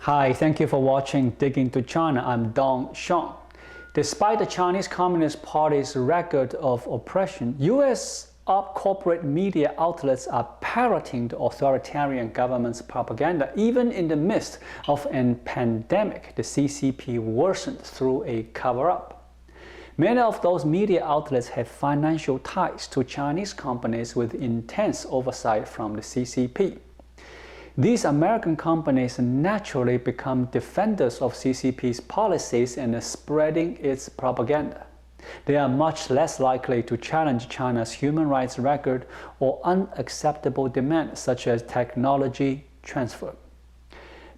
Hi, thank you for watching Dig Into China. I'm Dong Shang. Despite the Chinese Communist Party's record of oppression, U.S. corporate media outlets are parroting the authoritarian government's propaganda. Even in the midst of a pandemic, the CCP worsened through a cover-up. Many of those media outlets have financial ties to Chinese companies with intense oversight from the CCP. These American companies naturally become defenders of CCP's policies and spreading its propaganda. They are much less likely to challenge China's human rights record or unacceptable demands such as technology transfer.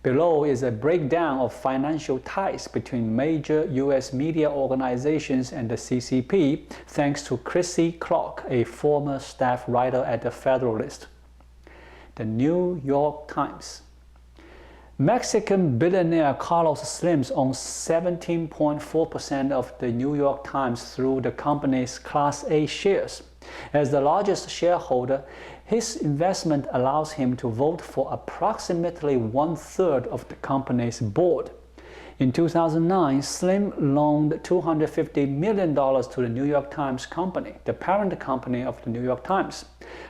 Below is a breakdown of financial ties between major U.S. media organizations and the CCP, thanks to Chrissy Clark, a former staff writer at the Federalist. The New York Times. Mexican billionaire Carlos Slim owns 17.4% of the New York Times through the company's Class A shares. As the largest shareholder, his investment allows him to vote for approximately one-third of the company's board. In 2009, Slim loaned $250 million to the New York Times Company, the parent company of the New York Times.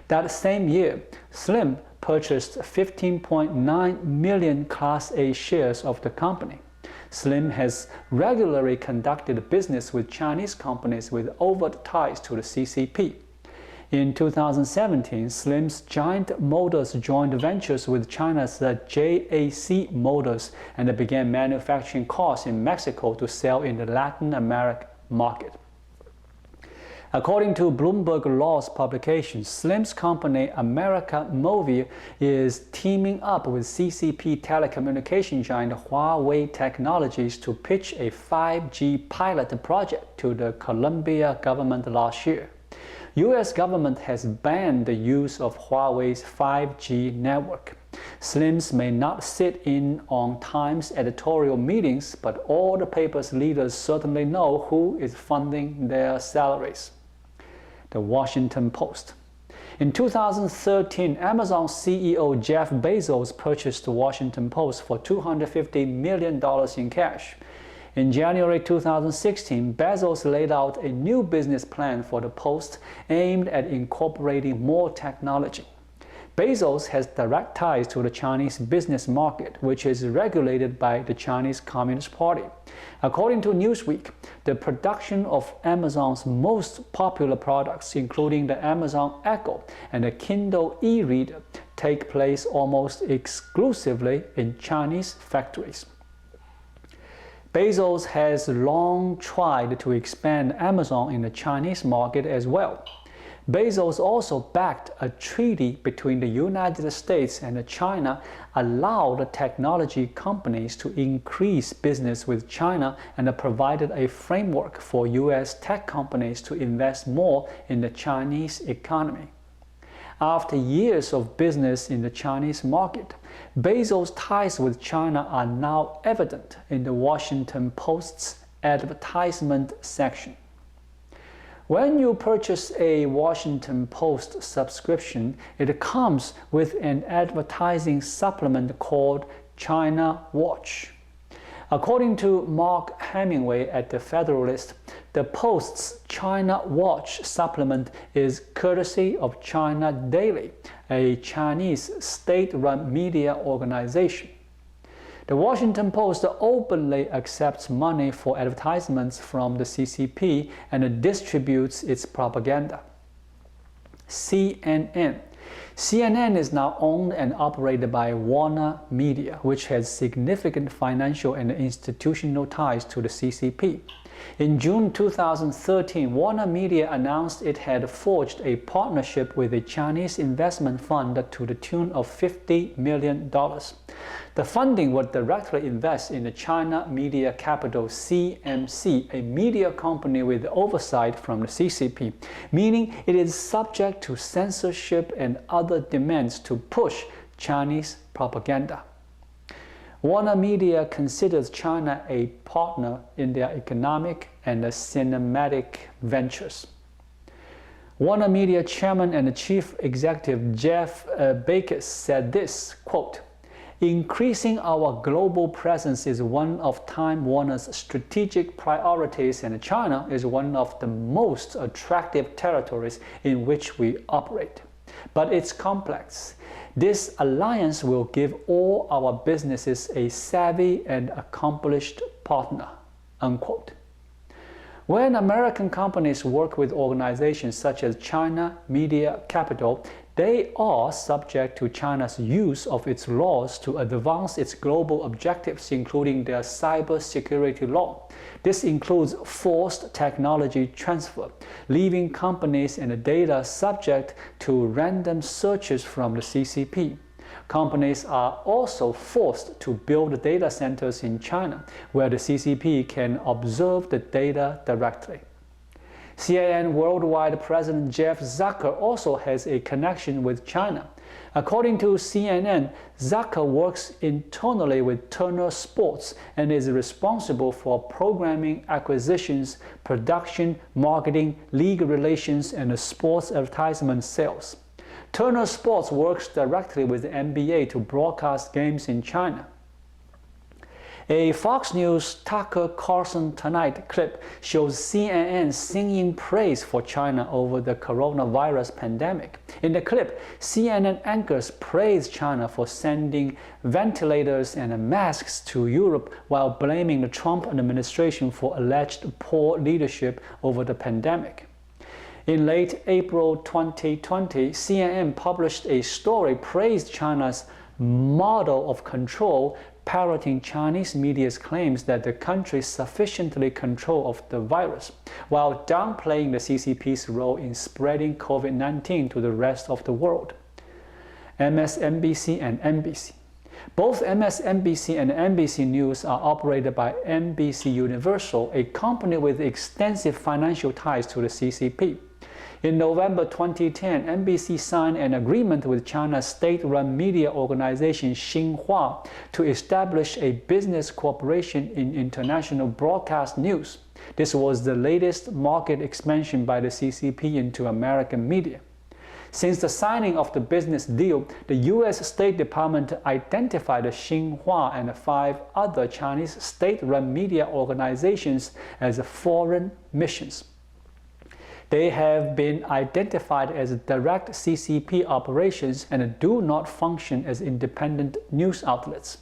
That same year, Slim purchased 15.9 million Class A shares of the company. Slim has regularly conducted business with Chinese companies with overt ties to the CCP. In 2017, Slim's Giant Motors joined ventures with China's JAC Motors and began manufacturing cars in Mexico to sell in the Latin American market. According to Bloomberg Law's publication, Slim's company America Movie is teaming up with CCP telecommunication giant Huawei Technologies to pitch a 5G pilot project to the Colombia government last year. U.S. government has banned the use of Huawei's 5G network. Slims may not sit in on Times editorial meetings, but all the paper's leaders certainly know who is funding their salaries. The Washington Post. In 2013, Amazon CEO Jeff Bezos purchased the Washington Post for $250 million in cash. In January 2016, Bezos laid out a new business plan for the Post aimed at incorporating more technology. Bezos has direct ties to the Chinese business market, which is regulated by the Chinese Communist Party. According to Newsweek, the production of Amazon's most popular products, including the Amazon Echo and the Kindle e-reader, take place almost exclusively in Chinese factories. Bezos has long tried to expand Amazon in the Chinese market as well. Bezos also backed a treaty between the United States and China, allowed technology companies to increase business with China, and provided a framework for U.S. tech companies to invest more in the Chinese economy. After years of business in the Chinese market, Bezos' ties with China are now evident in the Washington Post's advertisement section. When you purchase a Washington Post subscription, it comes with an advertising supplement called China Watch. According to Mark Hemingway at the Federalist, the Post's China Watch supplement is courtesy of China Daily, a Chinese state-run media organization. The Washington Post openly accepts money for advertisements from the CCP and distributes its propaganda. CNN. CNN is now owned and operated by Warner Media, which has significant financial and institutional ties to the CCP. In June 2013, Warner Media announced it had forged a partnership with a Chinese investment fund to the tune of $50 million. The funding would directly invest in the China Media Capital CMC, a media company with oversight from the CCP, meaning it is subject to censorship and other demands to push Chinese propaganda. Warner Media considers China a partner in their economic and cinematic ventures. Warner Media Chairman and Chief Executive Jeff Bezos said this, quote, Increasing our global presence is one of Time Warner's strategic priorities, and China is one of the most attractive territories in which we operate. But it's complex. This alliance will give all our businesses a savvy and accomplished partner." Unquote. When American companies work with organizations such as China Media Capital, they are subject to China's use of its laws to advance its global objectives, including their cybersecurity law. This includes forced technology transfer, leaving companies and data subject to random searches from the CCP. Companies are also forced to build data centers in China, where the CCP can observe the data directly. CNN Worldwide President Jeff Zucker also has a connection with China. According to CNN, Zucker works internally with Turner Sports and is responsible for programming acquisitions, production, marketing, league relations, and sports advertisement sales. Turner Sports works directly with the NBA to broadcast games in China. A Fox News Tucker Carlson Tonight clip shows CNN singing praise for China over the coronavirus pandemic. In the clip, CNN anchors praise China for sending ventilators and masks to Europe while blaming the Trump administration for alleged poor leadership over the pandemic. In late April 2020, CNN published a story praised China's model of control, parroting Chinese media's claims that the country sufficiently control of the virus, while downplaying the CCP's role in spreading COVID-19 to the rest of the world. MSNBC and NBC. Both MSNBC and NBC News are operated by NBC Universal, a company with extensive financial ties to the CCP. In November 2010, NBC signed an agreement with China's state-run media organization Xinhua to establish a business cooperation in international broadcast news. This was the latest market expansion by the CCP into American media. Since the signing of the business deal, the U.S. State Department identified Xinhua and 5 other Chinese state-run media organizations as foreign missions. They have been identified as direct CCP operations and do not function as independent news outlets.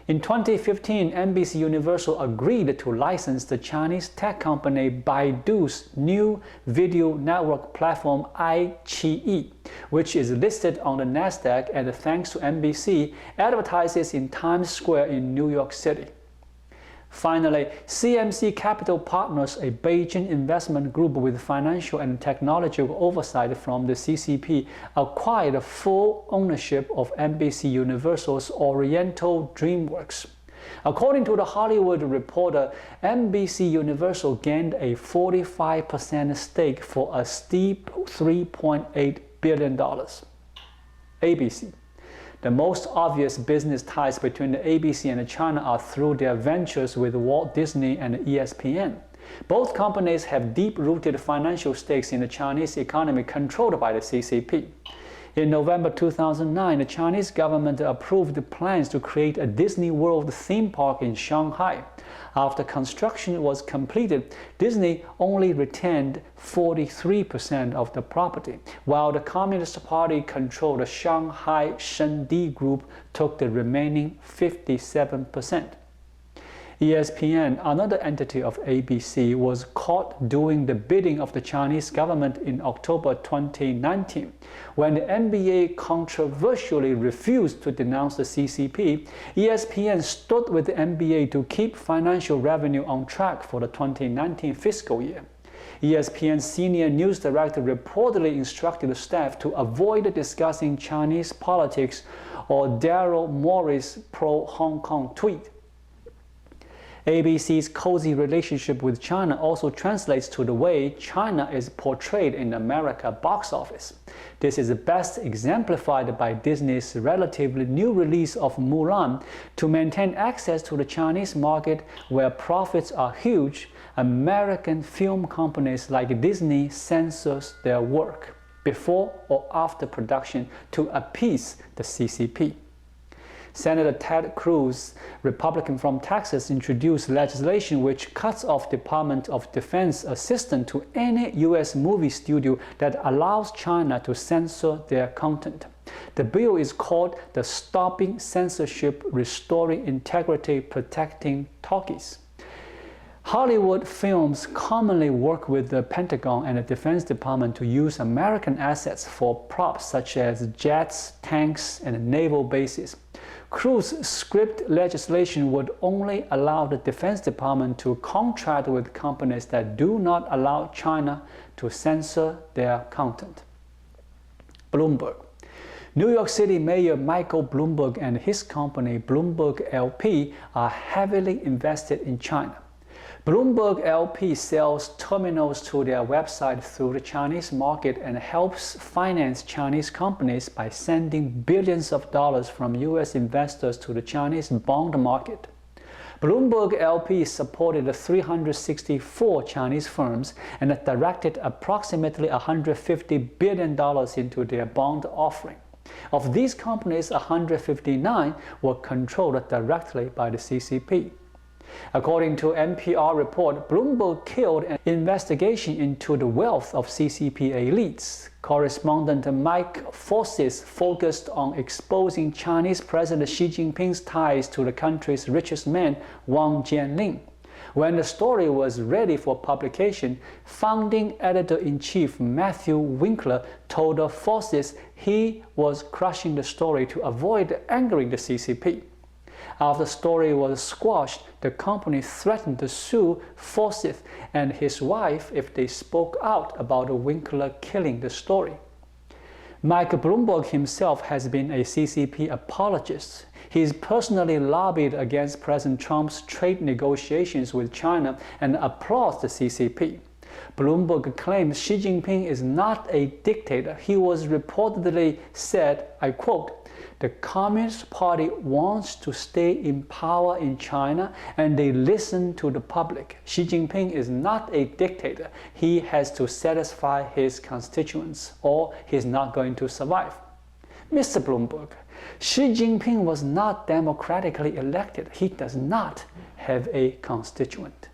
In 2015, NBC Universal agreed to license the Chinese tech company Baidu's new video network platform iQIYI, which is listed on the Nasdaq and, thanks to NBC, advertises in Times Square in New York City. Finally, CMC Capital Partners, a Beijing investment group with financial and technological oversight from the CCP, acquired full ownership of NBC Universal's Oriental DreamWorks. According to The Hollywood Reporter, NBC Universal gained a 45% stake for a steep $3.8 billion. ABC. The most obvious business ties between the ABC and China are through their ventures with Walt Disney and ESPN. Both companies have deep-rooted financial stakes in the Chinese economy controlled by the CCP. In November 2009, the Chinese government approved plans to create a Disney World theme park in Shanghai. After construction was completed, Disney only retained 43% of the property, while the Communist Party-controlled Shanghai Shendi Group took the remaining 57%. ESPN, another entity of ABC, was caught doing the bidding of the Chinese government in October 2019. When the NBA controversially refused to denounce the CCP, ESPN stood with the NBA to keep financial revenue on track for the 2019 fiscal year. ESPN's senior news director reportedly instructed the staff to avoid discussing Chinese politics or Daryl Morey's pro-Hong Kong tweet. ABC's cozy relationship with China also translates to the way China is portrayed in the American box office. This is best exemplified by Disney's relatively new release of Mulan. To maintain access to the Chinese market, where profits are huge, American film companies like Disney censor their work before or after production to appease the CCP. Senator Ted Cruz, Republican from Texas, introduced legislation which cuts off Department of Defense assistance to any U.S. movie studio that allows China to censor their content. The bill is called the Stopping Censorship, Restoring Integrity, Protecting Talkies. Hollywood films commonly work with the Pentagon and the Defense Department to use American assets for props such as jets, tanks, and naval bases. Cruz's script legislation would only allow the Defense Department to contract with companies that do not allow China to censor their content. Bloomberg. New York City Mayor Michael Bloomberg and his company Bloomberg LP are heavily invested in China. Bloomberg LP sells terminals to their website through the Chinese market and helps finance Chinese companies by sending billions of dollars from U.S. investors to the Chinese bond market. Bloomberg LP supported 364 Chinese firms and directed approximately $150 billion into their bond offering. Of these companies, 159 were controlled directly by the CCP. According to NPR report, Bloomberg killed an investigation into the wealth of CCP elites. Correspondent Mike Forsyth focused on exposing Chinese President Xi Jinping's ties to the country's richest man, Wang Jianling. When the story was ready for publication, founding editor-in-chief Matthew Winkler told Forsyth he was crushing the story to avoid angering the CCP. After the story was squashed, the company threatened to sue Forsyth and his wife if they spoke out about Winkler killing the story. Mike Bloomberg himself has been a CCP apologist. He's personally lobbied against President Trump's trade negotiations with China and applauds the CCP. Bloomberg claims Xi Jinping is not a dictator. He was reportedly said, I quote, "The Communist Party wants to stay in power in China and they listen to the public. Xi Jinping is not a dictator. He has to satisfy his constituents or he's not going to survive." Mr. Bloomberg, Xi Jinping was not democratically elected. He does not have a constituent.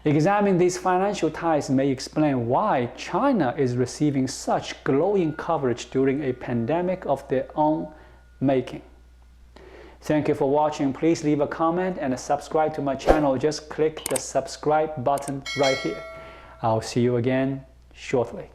Examining these financial ties may explain why China is receiving such glowing coverage during a pandemic of their own making. Thank you for watching. Please leave a comment and subscribe to my channel. Just click the subscribe button right here. I'll see you again shortly.